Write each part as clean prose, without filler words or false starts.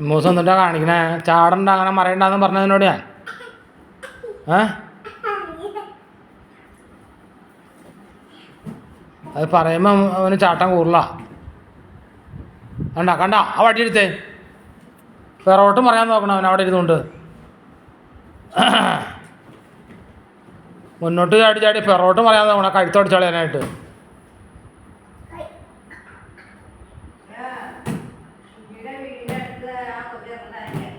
മൂസം എന്നിട്ടാ കാണിക്കണേ? ചാടണ്ട അങ്ങനെ മറയണ്ടെന്ന് പറഞ്ഞതിനോട് ഞാൻ അത് പറയുമ്പോൾ അവന് ചാട്ടം കൂറില്ല. കണ്ട കണ്ട ആ വടി എടുത്തേ, പിറകോട്ട് പറയാൻ നോക്കണം അവൻ അവിടെ ഇരുന്നുകൊണ്ട്. മുന്നോട്ട് ചാടി ചാടി പിറകോട്ട് പറയാൻ നോക്കണം കഴുത്തോടിച്ച് കളയാനായിട്ട്.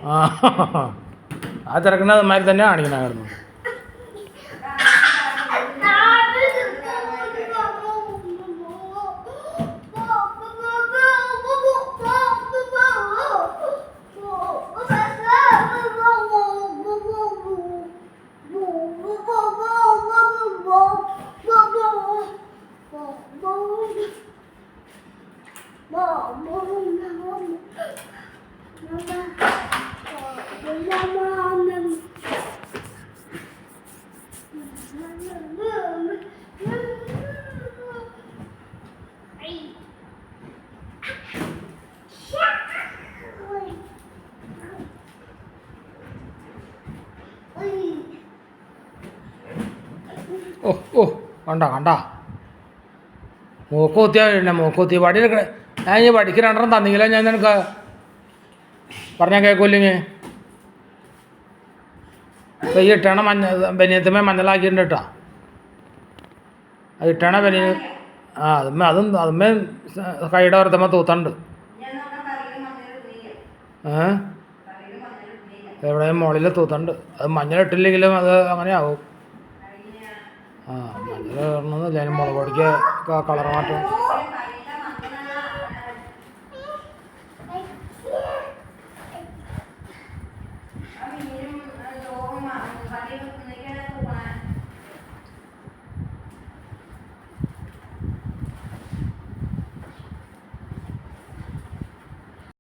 ആ തിരക്കുന്നത് അമ്മമാർ തന്നെ കാണിക്കണമായിരുന്നു. ഓ ഓ കണ്ട കണ്ട മൂക്ക് കുത്തിയാ വീഴണേ, മൂക്ക് കുത്തി വടി എടുക്കണേ. ഞാൻ ഈ വടിക്ക് രണ്ടെണ്ണം തന്നെങ്കിലോ ഞാൻ നിനക്ക് പറഞ്ഞാൽ കേൾക്കൂല്ലെങ്കിൽ. ഈ ഇട്ടണ ബനിയത്തമ്മേ മഞ്ഞളാക്കിയിട്ടുണ്ട് കേട്ടോ. അത് ഇട്ടണ ബനിയ അതുമ്മേ കൈയുടെ ഓരത്തമ്മ തൂത്തുണ്ട്. എവിടെയും മുകളിൽ തൂത്തുണ്ട്. അത് മഞ്ഞളിട്ടില്ലെങ്കിലും അത് അങ്ങനെ ആവും. മഞ്ഞൾ ഇടണമെന്നില്ല, അതിന് മുളക് പൊടിക്ക് കളർ മാറ്റം.